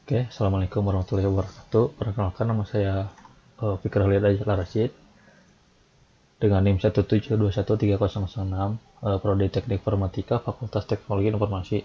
Oke, Assalamualaikum warahmatullahi wabarakatuh. Perkenalkan nama saya Fikri Khalid Ajlan Rashid dengan NIM 1721306, Prodi Teknik Informatika, Fakultas Teknologi Informasi.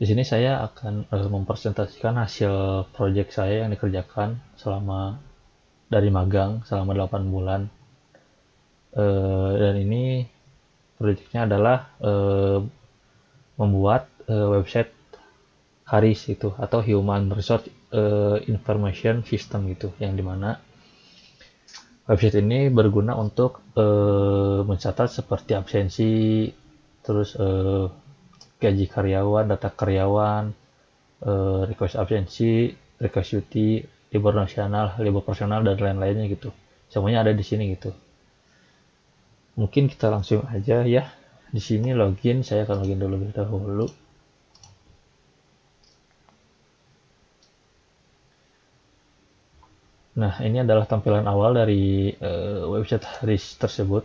Di sini saya akan mempresentasikan hasil proyek saya yang dikerjakan selama dari magang selama 8 bulan. Dan ini proyeknya adalah membuat website HARIS itu atau Human Resource Information System gitu, yang dimana website ini berguna untuk mencatat seperti absensi, terus gaji karyawan, data karyawan, request absensi, request cuti, libur nasional, libur personal, dan lain-lainnya gitu. Semuanya ada di sini gitu. Mungkin kita langsung aja ya. Di sini login, saya akan login dulu lebih dahulu. Nah, ini adalah tampilan awal dari website HARIS tersebut.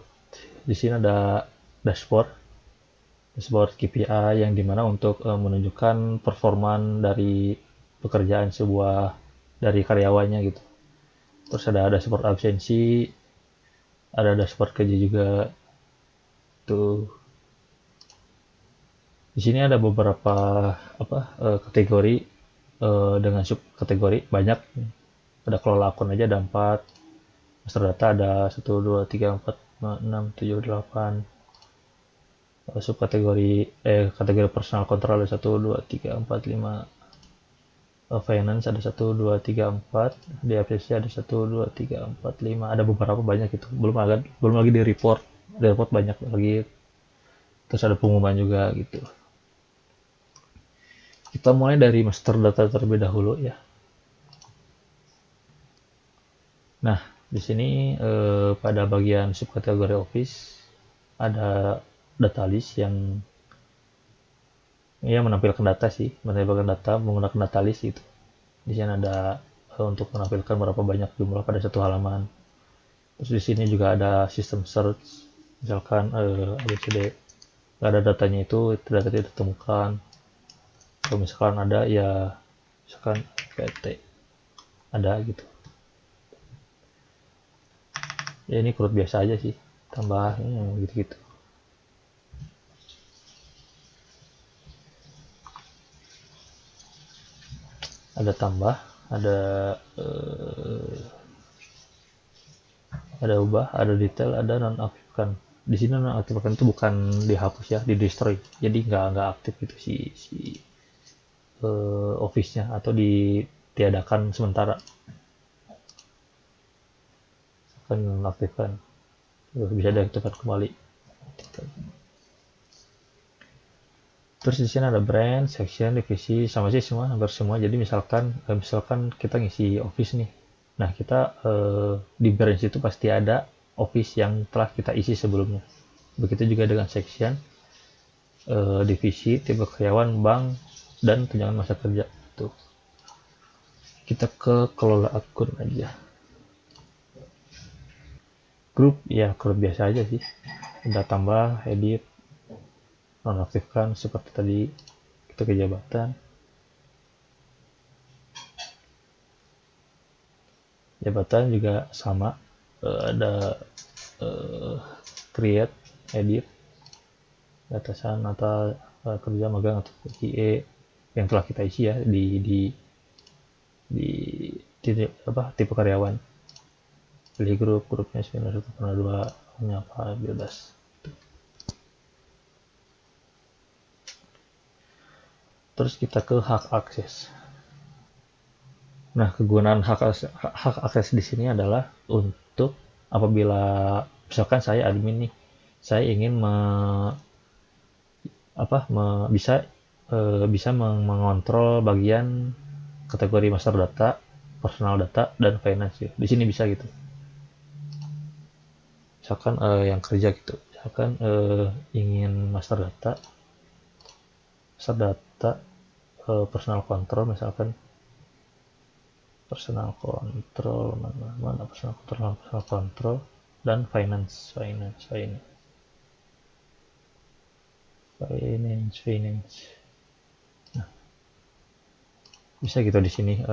Di sini ada dashboard KPI yang dimana untuk menunjukkan performan dari pekerjaan sebuah dari karyawannya gitu. Terus ada dashboard absensi, ada dashboard kerja juga tuh. Di sini ada beberapa kategori dengan sub kategori banyak. Ada kelola akun aja ada 4, master data ada 1 2 3 4 5 6 7 8, subkategori kategori personal control ada 1 2 3 4 5, finance ada 1 2 3 4, di FSC ada 1 2 3 4 5, ada beberapa banyak itu, belum lagi di report banyak lagi, terus ada pengumuman juga gitu. Kita mulai dari master data terlebih dahulu ya. Nah, di sini pada bagian subkategori office ada data list yang ya menampilkan data menggunakan data list itu. Di sini ada untuk menampilkan berapa banyak jumlah pada satu halaman. Terus di sini juga ada sistem search, misalkan ABCD, nggak ada datanya itu data tidak ditemukan. Kalau misalkan ada ya misalkan PT ada gitu. Ya ini kurut biasa aja sih, tambah gitu-gitu. Ada tambah, ada eh, ada ubah, ada detail, ada nonaktifkan. Di sini nonaktifkan itu bukan dihapus ya, di destroy. Jadi nggak aktif gitu si office-nya atau ditiadakan sementara. Akan nonaktifkan. Bisa diaktifkan kembali. Terus di sini ada brand, section, divisi, sama sih semua, hampir semua. Jadi misalkan kita ngisi office nih. Nah, kita di branch itu pasti ada office yang telah kita isi sebelumnya. Begitu juga dengan section, divisi, tipe karyawan, bank, dan tunjangan masa kerja. Tuh. Kita ke kelola akun aja. Grup, ya grup biasa aja sih. Ada tambah, edit, nonaktifkan seperti tadi kita ke jabatan. Jabatan juga sama, ada create, edit, atasan atau kerja magang atau QE yang telah kita isi ya di tipe karyawan. Pilih grupnya 91,2, menyapa bebas. Terus kita ke hak akses. Nah, kegunaan hak akses di sini adalah untuk apabila misalkan saya admin nih, saya ingin bisa mengontrol bagian kategori master data, personal data, dan finance ya. Di sini bisa gitu. Misalkan yang kerja gitu. Misalkan ingin master data personal control, misalkan personal control mana personal control dan finance. bisa gitu di sini.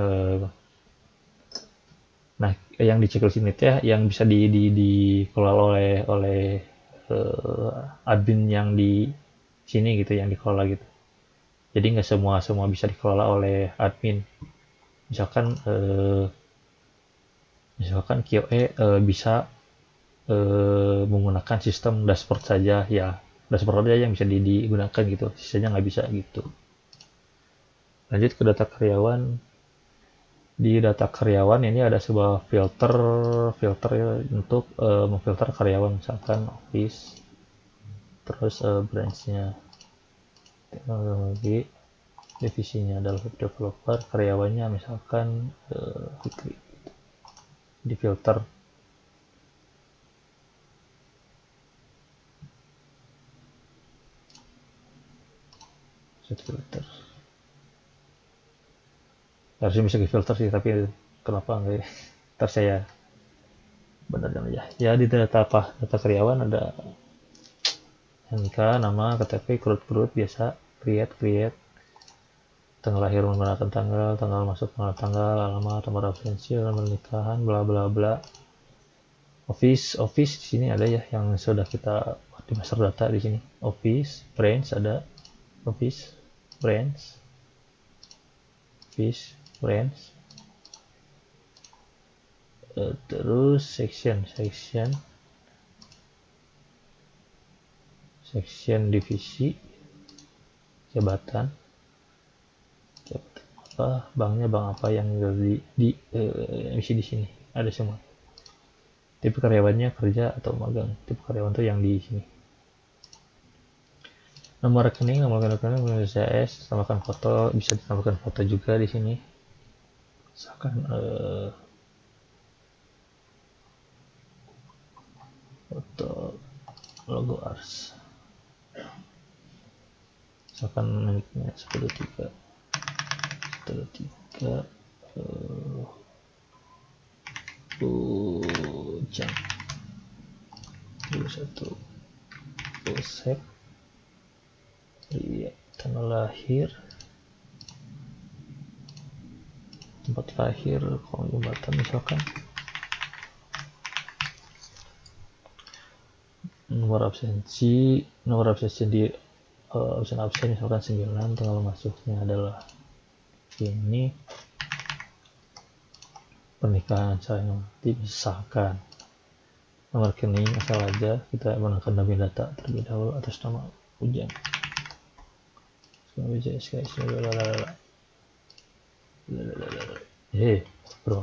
Nah, yang di checklist ini teh yang bisa dikelola oleh admin yang di sini gitu, yang dikelola gitu. Jadi nggak semua bisa dikelola oleh admin. Misalkan QA bisa menggunakan sistem dashboard saja, ya dashboard aja yang bisa digunakan gitu, sisanya nggak bisa gitu. Lanjut ke data karyawan. Di data karyawan ini ada sebuah filter ya, untuk memfilter karyawan, misalkan office, terus branch-nya teknologi, divisinya adalah web developer, karyawannya misalkan Fikri, di filter. Set filter harusnya bisa di filter sih, tapi kenapa enggak ya? Ntar saya benerkan aja ya. Di data karyawan ada NK, nama, KTP, kerut biasa, create, tanggal lahir menggunakan tanggal masuk menggunakan tanggal, alamat, nomor absensi, nomor nikahan, bla bla bla. Office di sini ada ya yang sudah kita di master data di sini. Office, branch ada, office, branch, office, branch. Terus section divisi, jabatan apa, banknya bank apa yang di misi di sini ada semua. Tipe karyawannya kerja atau magang. Tipe karyawan tuh yang di sini. Nomor rekening CS, tambahkan foto, bisa ditambahkan foto juga di sini. Misalkan foto logo Ars. Misalkan miliknya 123 Bujang 21 Polsek, iya, tanggal lahir, tempat lahir, kolom jembatan misalkan, nomor absensi di absen misalkan 9, tanggal masuknya adalah ini, pernikahan saya nanti misalkan. Nomor rekening asal aja kita menggunakan dummy data terlebih dahulu atas nama Ujang. Bro,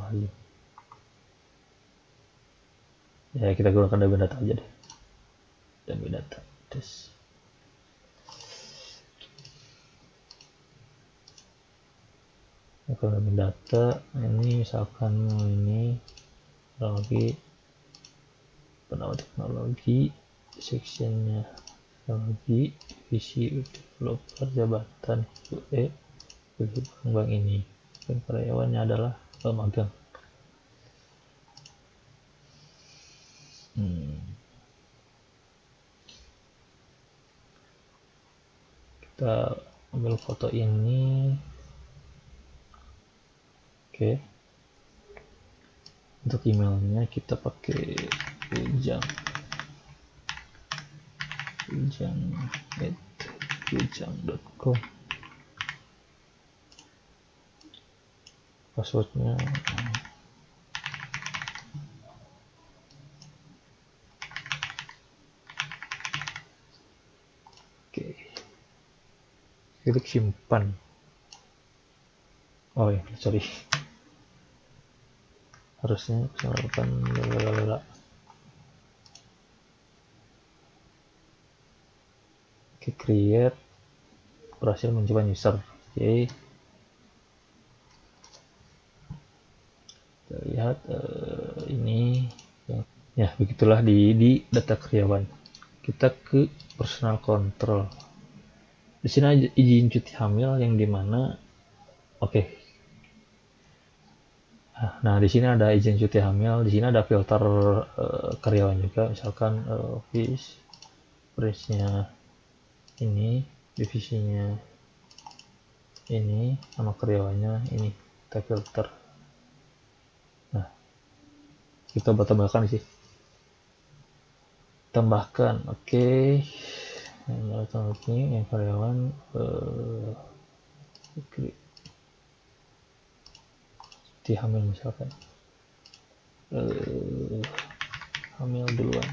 ya kita gunakan dummy data aja deh. Dummy data tes. Dummy data ini misalkan ini teknologi, sectionnya teknologi, divisi developer, jabatan QE, bank ini, dan karyawannya adalah magang. Kita ambil foto ini. Oke. Untuk emailnya kita pakai ujang@ujang.com. Passwordnya oke. Klik simpan. Oh ya, sorry. Harusnya bisa melakukan create, berhasil mencoba user. Oke. Kita lihat ini ya begitulah di data karyawan. Kita ke personal control. Di sini ada izin cuti hamil yang dimana oke. Nah, di sini ada izin cuti hamil, di sini ada filter karyawan juga, misalkan office, branch-nya ini, divisinya ini nama karyawannya ini, kita filter. Nah, kita tambahkan sih, tambahkan, oke. Yang karyawan di hamil misalkan, hamil duluan.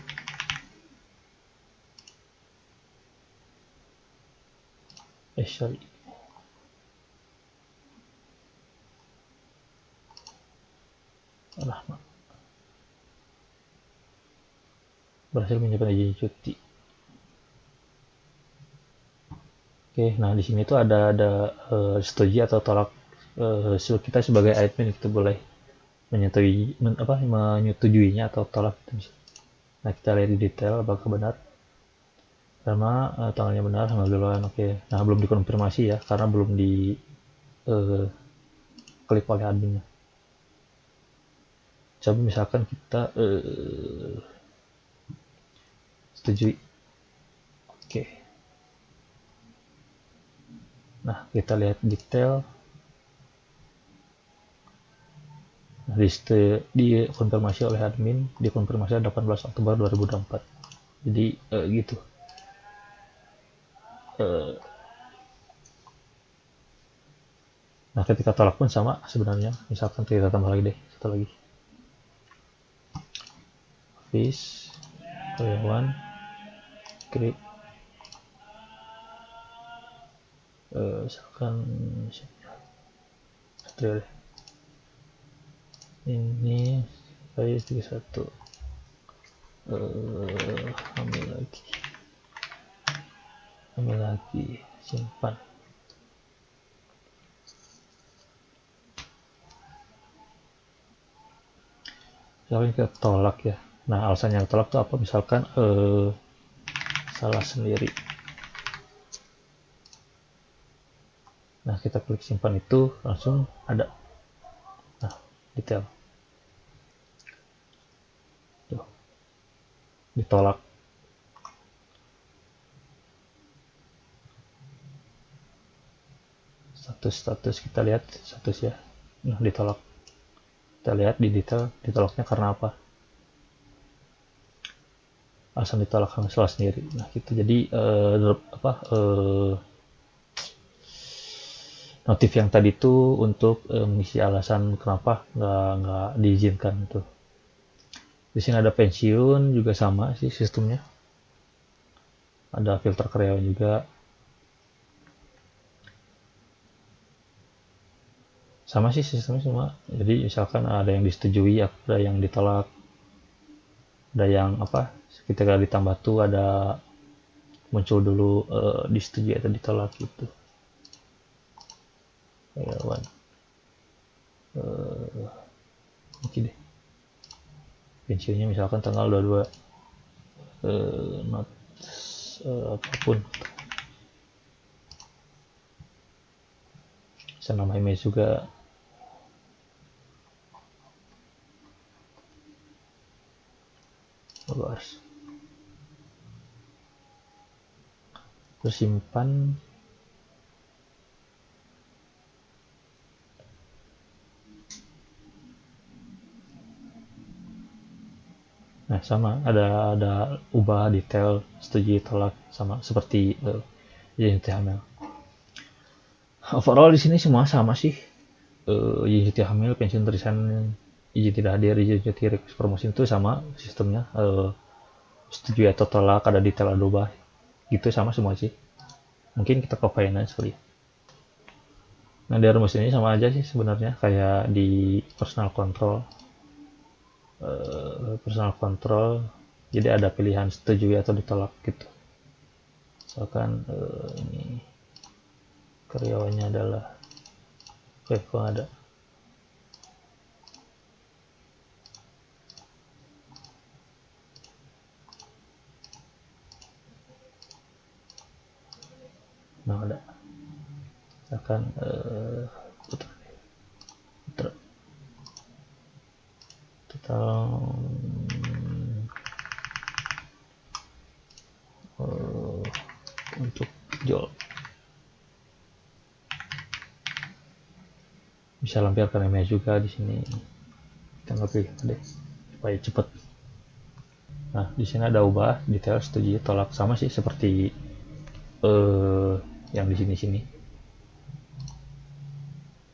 Sorry. Rahmat. Berhasil menyimpan izin cuti. Oke, nah di sini tuh ada setuju atau tolak. Kita sebagai admin itu boleh menyetujuinya atau tolak. Nah, kita lihat di detail apakah benar. Sama tanggalnya benar sama duluan. Oke. Nah, belum dikonfirmasi ya karena belum di klik oleh adminnya. Coba misalkan kita setujui. Oke. Nah, kita lihat detail. Nah, di konfirmasi oleh admin, dikonfirmasi 18 Oktober 2024. Jadi gitu. Nah, ketika tolak pun sama sebenarnya. Misalkan kita tambah lagi deh, satu lagi. Office, karyawan, create. Misalkan satu deh. Ini saya 31. Ambil lagi, simpan. Misalkan kita tolak ya. Nah, alasan yang tolak itu apa? Misalkan salah sendiri. Nah, kita klik simpan itu langsung ada. Nah, detail. Tuh. Ditolak. Status kita lihat status ya. Nah, ditolak. Kita lihat di detail ditolaknya karena apa. Alasan ditolak karena salah sendiri. Nah, gitu. Jadi notif yang tadi itu untuk mengisi alasan kenapa nggak diizinkan itu. Di sini ada pensiun juga sama sih sistemnya. Ada filter karyawan juga. Sama sih sistemnya semua. Jadi misalkan ada yang disetujui, ada yang ditolak, ada yang ketika ditambah tuh ada muncul dulu disetujui atau ditolak gitu. Karyawan. Oke deh. Pensiunnya misalkan tanggal 22. Not apapun. Bisa nama email juga. Bebas. Terus simpan. Nah, sama ada ubah detail setuju tolak sama seperti izin cuti hamil. Overall di sini semua sama sih. Izin cuti hamil, pensiun resign, izin tidak hadir, izin cuti promosi itu sama sistemnya. Setuju atau tolak, ada detail, ada ubah. Gitu sama semua sih. Mungkin kita ke finance kali. Nah, di rumus ini sama aja sih sebenarnya kayak di personal control. Personal control, jadi ada pilihan setuju atau ditolak gitu. Misalkan ini karyawannya adalah kok ada ada misalkan total untuk jual bisa lampirkan email juga di sini. Kita nggak pilih deh supaya cepet. Nah, di sini ada ubah detail, setuju, tolak, sama sih seperti yang di sini.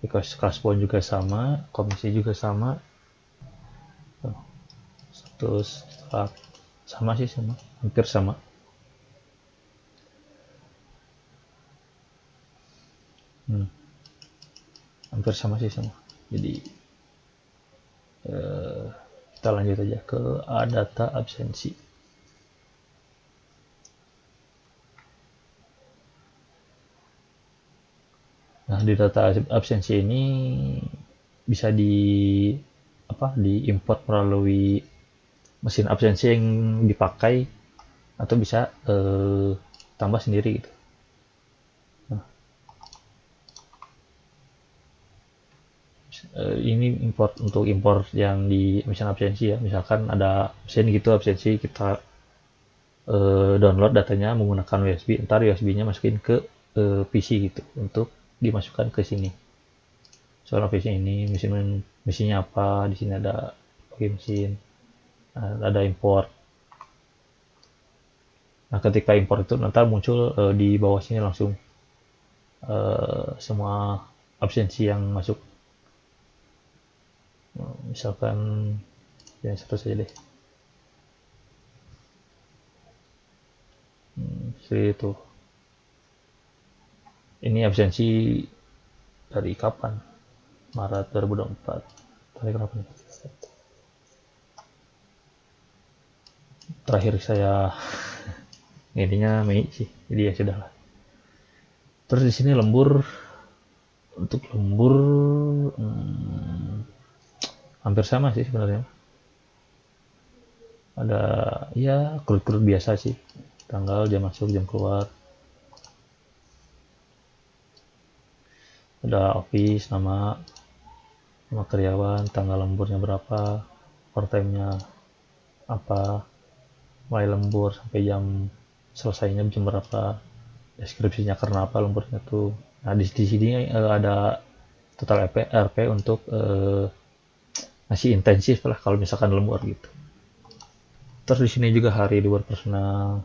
Because classpoint juga sama, komisi juga sama, status, tolak, sama sih, sama, hampir sama. Hampir sama sih sama. Jadi kita lanjut aja ke data absensi. Nah, di data absensi ini bisa diimport melalui mesin absensi yang dipakai, atau bisa tambah sendiri gitu. Ini untuk import yang di mesin absensi ya, misalkan ada mesin gitu absensi, kita download datanya menggunakan USB, ntar USB-nya masukin ke PC gitu untuk dimasukkan ke sini. Soal PC ini mesinnya apa, di sini ada mesin, ada import. Nah, ketika import itu nanti muncul di bawah sini langsung semua absensi yang masuk. Misalkan yang satu saja deh. Seperti itu. Ini absensi dari kapan? Maret 2024. Tadi kenapa nih? Terakhir saya intinya Mei sih, jadi ya sudah lah. Terus di sini lembur, untuk lembur hampir sama sih sebenarnya. Ada ya kurut-kurut biasa sih, tanggal, jam masuk, jam keluar. Ada office, nama karyawan, tanggal lemburnya berapa, overtime-nya apa, mulai lembur sampai jam selesainya jam berapa, deskripsinya karena apa lemburnya tuh. Nah, di sini ada total RP untuk masih intensif lah kalau misalkan lembur gitu. Terus di sini juga hari libur personal.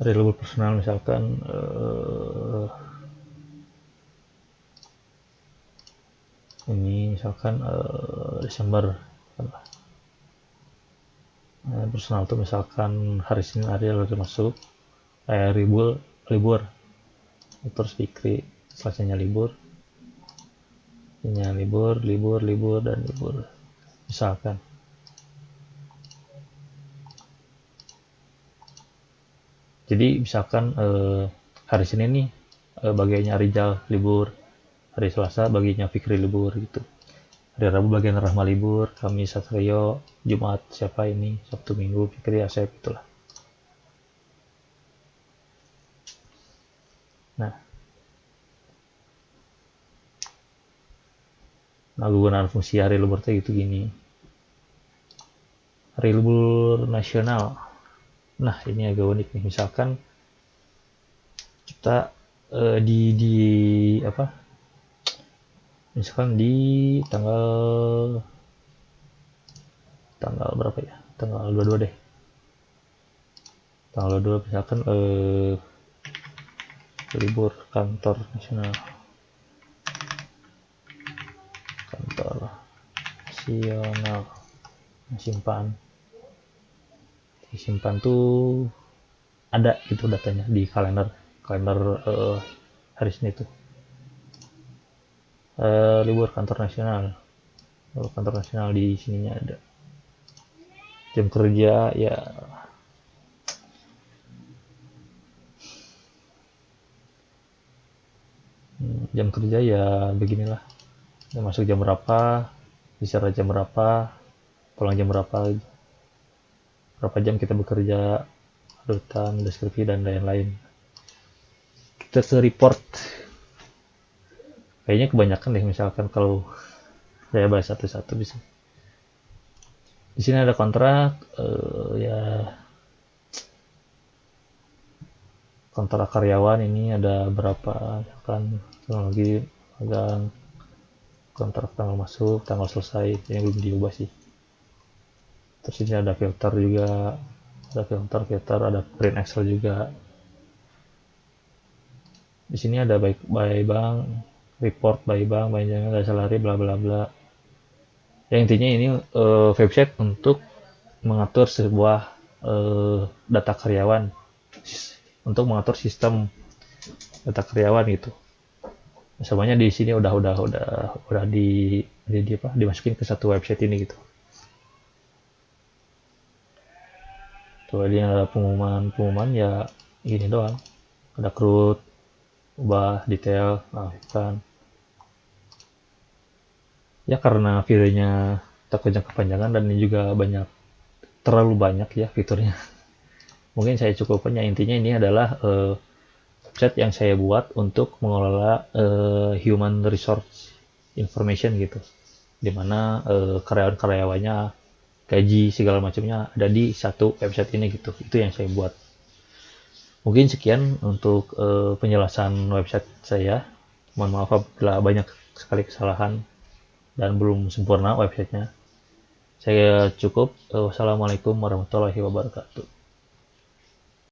Hari libur personal misalkan ini misalkan Desember. Personal tuh misalkan hari Senin hari lalu masuk, libur, terus Fikri, Selasanya libur, libur dan libur misalkan. Jadi misalkan hari Senin nih bagiannya Rizal libur, hari Selasa bagiannya Fikri libur gitu, hari Rabu bagian Rahma libur, Kamis Satrio, Jumat siapa ini, Sabtu Minggu Fikri Asep itulah. Nah, kegunaan fungsi hari libur itu gitu gini. Hari libur nasional. Nah, ini agak unik nih. Misalkan kita misalkan di tanggal berapa ya? Tanggal 22 deh. Tanggal 22 misalkan libur kantor nasional. Kantor nasional. Simpan tuh ada gitu datanya di kalender hari Senin itu. Libur kantor nasional. Di sininya ada. Jam kerja ya jam kerja ya beginilah. Masuk jam berapa, istirahat jam berapa, pulang jam berapa jam kita bekerja, rutan, deskripsi dan lain-lain. Kita ke report. Kayaknya kebanyakan deh misalkan kalau saya bahas satu-satu bisa. Di sini ada kontrak ya kontrak karyawan ini ada berapa, misalkan teknologi magang, kontrak tanggal masuk, tanggal selesai, ini belum diubah sih. Terus ini ada filter juga, ada filter, ada print Excel juga. Di sini ada by bank, report by bank, banyak ada salary, bla bla bla. Ya intinya ini website untuk mengatur sebuah data karyawan, untuk mengatur sistem data karyawan gitu. Semuanya di sini udah di apa, dimasukin ke satu website ini gitu. Tuh ini ada pengumuman ya gini doang. Ada CRUD, ubah detail, kan. Ya karena videonya takutnya kepanjangan dan ini juga terlalu banyak ya fiturnya. Mungkin saya cukupkan ya, intinya ini adalah website yang saya buat untuk mengelola human resource information gitu, dimana karyawan-karyawannya, gaji segala macamnya ada di satu website ini gitu. Itu yang saya buat. Mungkin sekian untuk penjelasan website saya. Mohon maaf apabila banyak sekali kesalahan dan belum sempurna websitenya. Saya cukup. Wassalamualaikum warahmatullahi wabarakatuh.